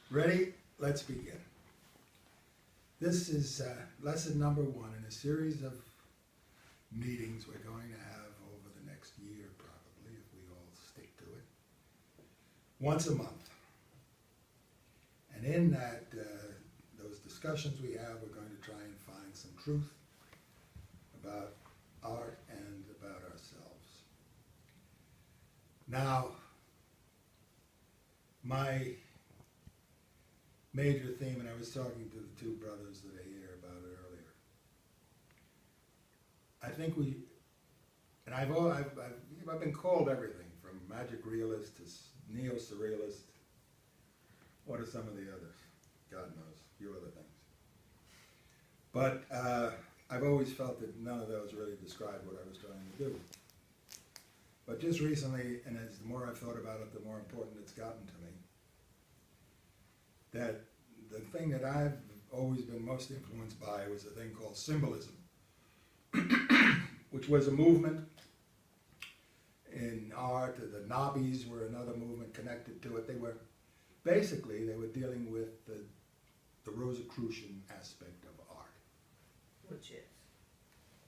Ready? Let's begin. This is lesson number 1 in a series of meetings we're going to have over the next year, probably, if we all stick to it, once a month. And in that, those discussions we have, we're going to try and find some truth about art and about ourselves. Now, my major theme, and I was talking to the two brothers that are here about it earlier. I think and I've been called everything from magic realist to neo-surrealist. What are some of the others? God knows, a few other things. But I've always felt that none of those really described what I was trying to do. But just recently, and as the more I've thought about it, the more important it's gotten to me, that the thing that I've always been most influenced by was a thing called symbolism, which was a movement in art. The Nobbies were another movement connected to it. They were dealing with the Rosicrucian aspect of art.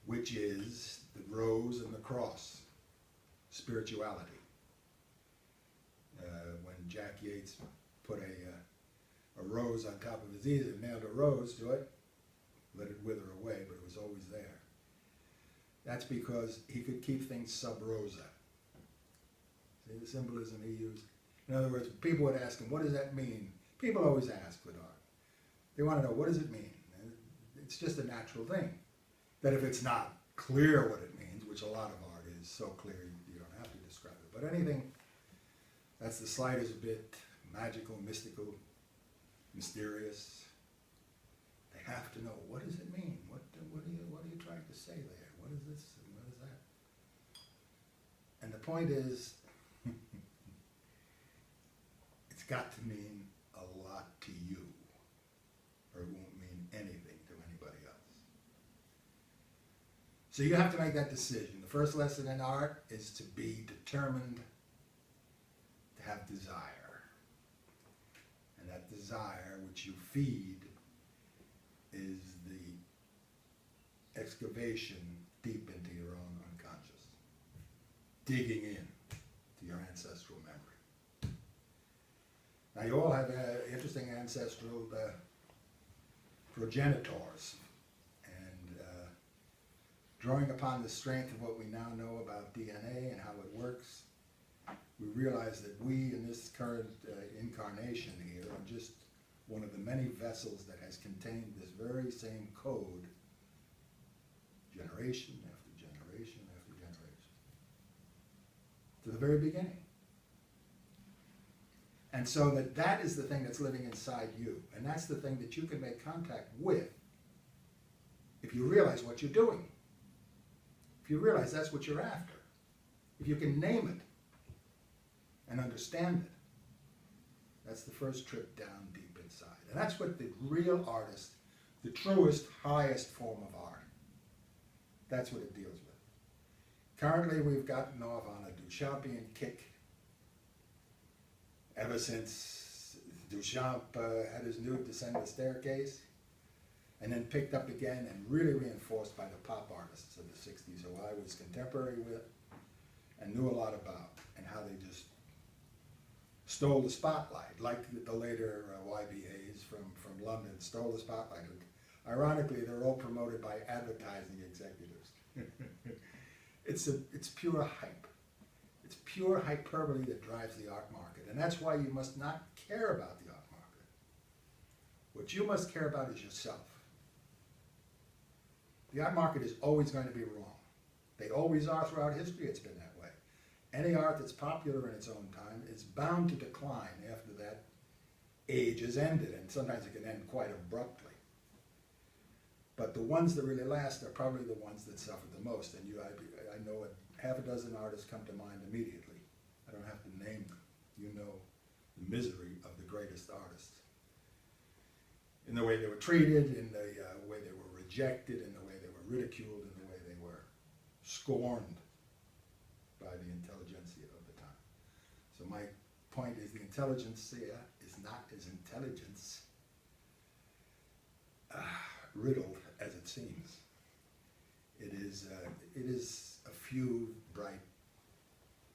Which is the rose and the cross, spirituality. When Jack Yates put a rose on top of his easel, nailed a rose to it, let it wither away, but it was always there. That's because he could keep things sub rosa. See the symbolism he used? In other words, people would ask him, what does that mean? People always ask with art. They want to know, what does it mean? And it's just a natural thing. That if it's not clear what it means, which a lot of art is so clear you don't have to describe it, but anything that's the slightest bit magical, mystical, mysterious, they have to know, what does it mean? What are you trying to say there? What is this and what is that? And the point is, it's got to mean a lot to you, or it won't mean anything to anybody else. So you have to make that decision. The first lesson in art is to be determined to have desire. And that desire which you feed is the excavation deep into your own unconscious, digging in to your ancestral memory. Now you all have interesting ancestral progenitors, and drawing upon the strength of what we now know about DNA and how it works, we realize that we, in this current incarnation here, are just one of the many vessels that has contained this very same code, generation after generation after generation, to the very beginning. And so that is the thing that's living inside you, and that's the thing that you can make contact with if you realize what you're doing. If you realize that's what you're after. If you can name it and understand it, that's the first trip down deep inside. And that's what the real artist, the truest, highest form of art, that's what it deals with. Currently, we've gotten off on a Duchampian kick ever since Duchamp had his nude descend the staircase, and then picked up again and really reinforced by the pop artists of the 60s, who I was contemporary with and knew a lot about, and how they just stole the spotlight, like the later YBAs from London stole the spotlight. And ironically, they're all promoted by advertising executives. It's pure hype. It's pure hyperbole that drives the art market, and that's why you must not care about the art market. What you must care about is yourself. The art market is always going to be wrong. They always are throughout history. It's been that way. Any art that's popular in its own time is bound to decline after that age is ended, and sometimes it can end quite abruptly. But the ones that really last are probably the ones that suffer the most, and I know half a dozen artists come to mind immediately. I don't have to name them. You know the misery of the greatest artists. In the way they were treated, in the way they were rejected, in the way they were ridiculed, in the way they were scorned by the intelligentsia of the time. So my point is, the intelligentsia is not as intelligence riddled as it seems. It is a few bright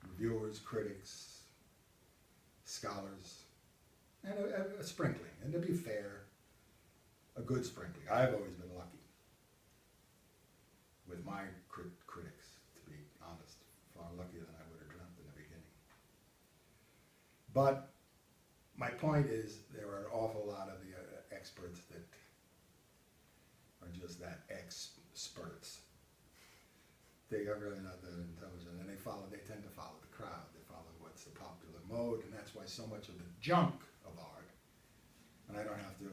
reviewers, critics, scholars, and a sprinkling. And to be fair, a good sprinkling. I've always been lucky with my critics, to be honest, far luckier than I would have dreamt in the beginning. But my point is, there are an awful lot of the experts that are just that, experts. They are really not that intelligent, and they tend to follow the crowd. They follow what's the popular mode, and that's why so much of the junk of art, and I don't have to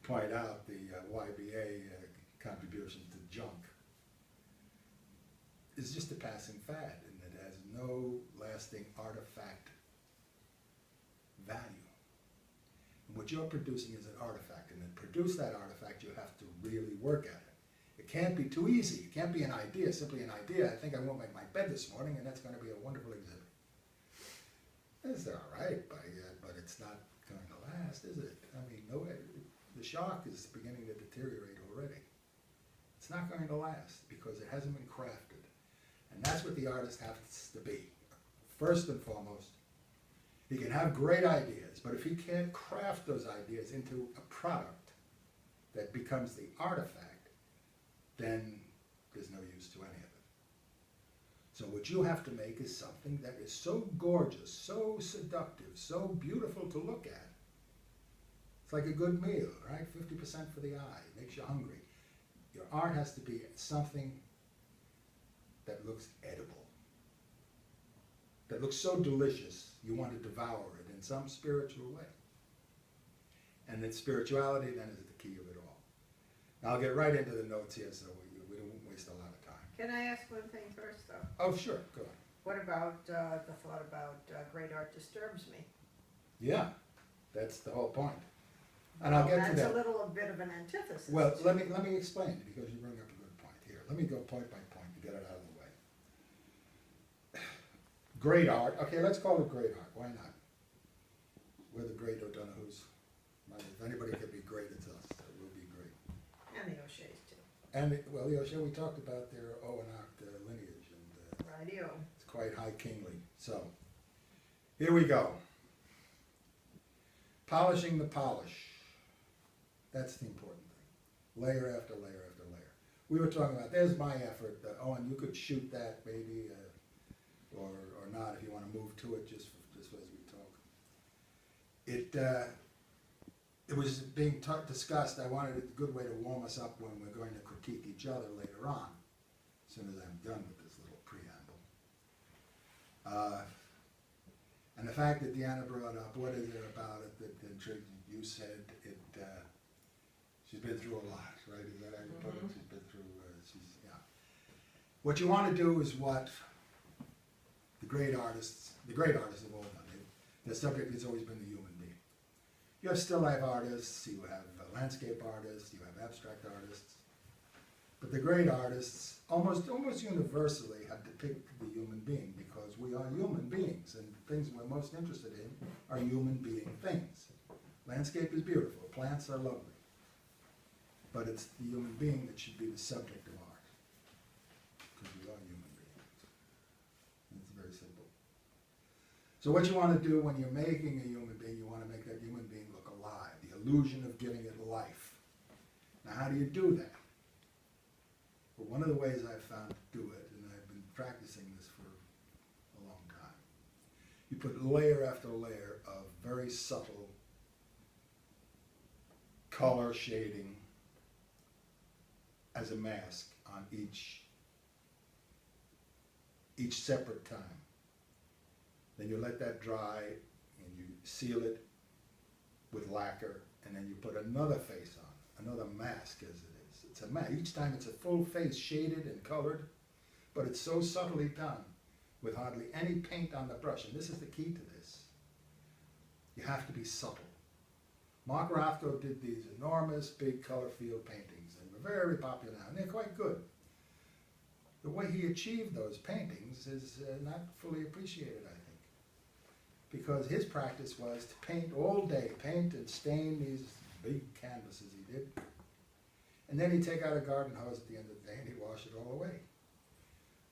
point out the YBA contribution to junk, is just a passing fad, and it has no lasting artifact value. And what you're producing is an artifact, and to produce that artifact, you have to really work at it. It can't be too easy. It can't be an idea, simply an idea. I think I won't make my bed this morning, and that's going to be a wonderful exhibit. It's all right, but it's not going to last, is it? I mean, no, the shock is beginning to deteriorate already. It's not going to last because it hasn't been crafted. And that's what the artist has to be. First and foremost, he can have great ideas, but if he can't craft those ideas into a product that becomes the artifact, then there's no use to any of it. So what you have to make is something that is so gorgeous, so seductive, so beautiful to look at. It's like a good meal, right? 50% for the eye, makes you hungry. Your art has to be something that looks edible, that looks so delicious you want to devour it in some spiritual way. And then spirituality then is the key of it all. Now I'll get right into the notes here so we don't waste a lot of time. Can I ask one thing first, though? Oh, sure, go on. What about the thought about great art disturbs me? Yeah, that's the whole point. And I'll get to that. That's a little bit of an antithesis. Well, let me explain, because you bring up a good point here. Let me go point by point to get it out of the way. Great art. Okay, let's call it great art. Why not? We're the great O'Donohues. If anybody could be great, it's us. We'll be great. And the O'Sheas, too. And, well, the O'Shea, we talked about their Owenach lineage, and Radio. it's quite high kingly. So, here we go. Polishing the polish. That's the important thing. Layer after layer after layer. We were talking about, there's my effort. Owen, you could shoot that maybe, or not if you want to move to it just as we talk. It was being discussed. I wanted a good way to warm us up when we're going to critique each other later on, as soon as I'm done with this little preamble. And the fact that Deanna brought up, what is there about it that intrigued you? You said it, she's been through a lot, right? Is that how you put it? She's been through, yeah. What you want to do is what the great artists have all done. Their subject has always been the human being. You have still life artists, you have landscape artists, you have abstract artists, but the great artists almost universally have depicted the human being, because we are human beings, and the things we're most interested in are human being things. Landscape is beautiful, plants are lovely, but it's the human being that should be the subject of art, because we are human beings. It's very simple. So what you want to do when you're making a human being, you want to make that human being look alive, the illusion of giving it life. Now how do you do that? Well, one of the ways I've found to do it, and I've been practicing this for a long time, you put layer after layer of very subtle color shading as a mask on each separate time. Then you let that dry and you seal it with lacquer, and then you put another face on, another mask as it is. It's a mask. Each time it's a full face, shaded and colored, but it's so subtly done with hardly any paint on the brush. And this is the key to this. You have to be subtle. Mark Rothko did these enormous big color field paintings, and they're very popular now, and they're quite good. The way he achieved those paintings is not fully appreciated, I think, because his practice was to paint all day, paint and stain these big canvases he did. And then he'd take out a garden hose at the end of the day and he'd wash it all away.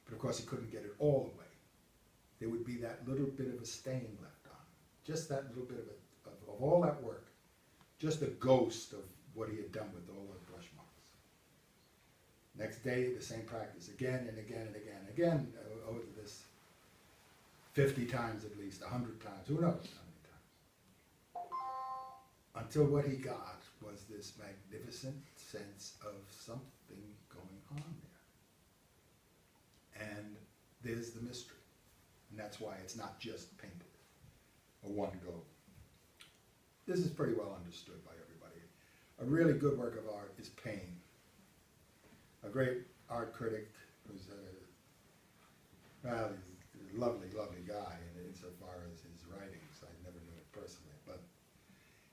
But of course he couldn't get it all away. There would be that little bit of a stain left on, just that little bit of all that work, just a ghost of what he had done with all those brush marks. Next day, the same practice again and again and again and again, over this 50 times at least, 100 times, who knows how many times. Until what he got was this magnificent sense of something going on there. And there's the mystery. And that's why it's not just painted, a one go. This is pretty well understood by everybody. A really good work of art is pain. A great art critic who's he's a lovely, lovely guy insofar as his writings. I never knew it personally, but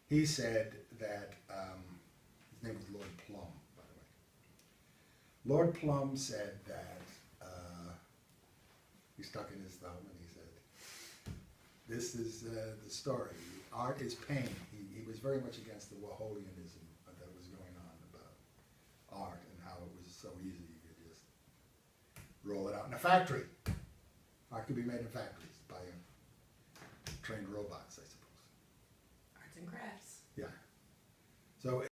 he said that, his name was Lord Plum, by the way. Lord Plum said that, he stuck in his thumb and he said, this is the story. Art is pain. He was very much against the Warholianism that was going on about art and how it was so easy you could just roll it out in a factory. Art could be made in factories by trained robots, I suppose. Arts and crafts. Yeah. So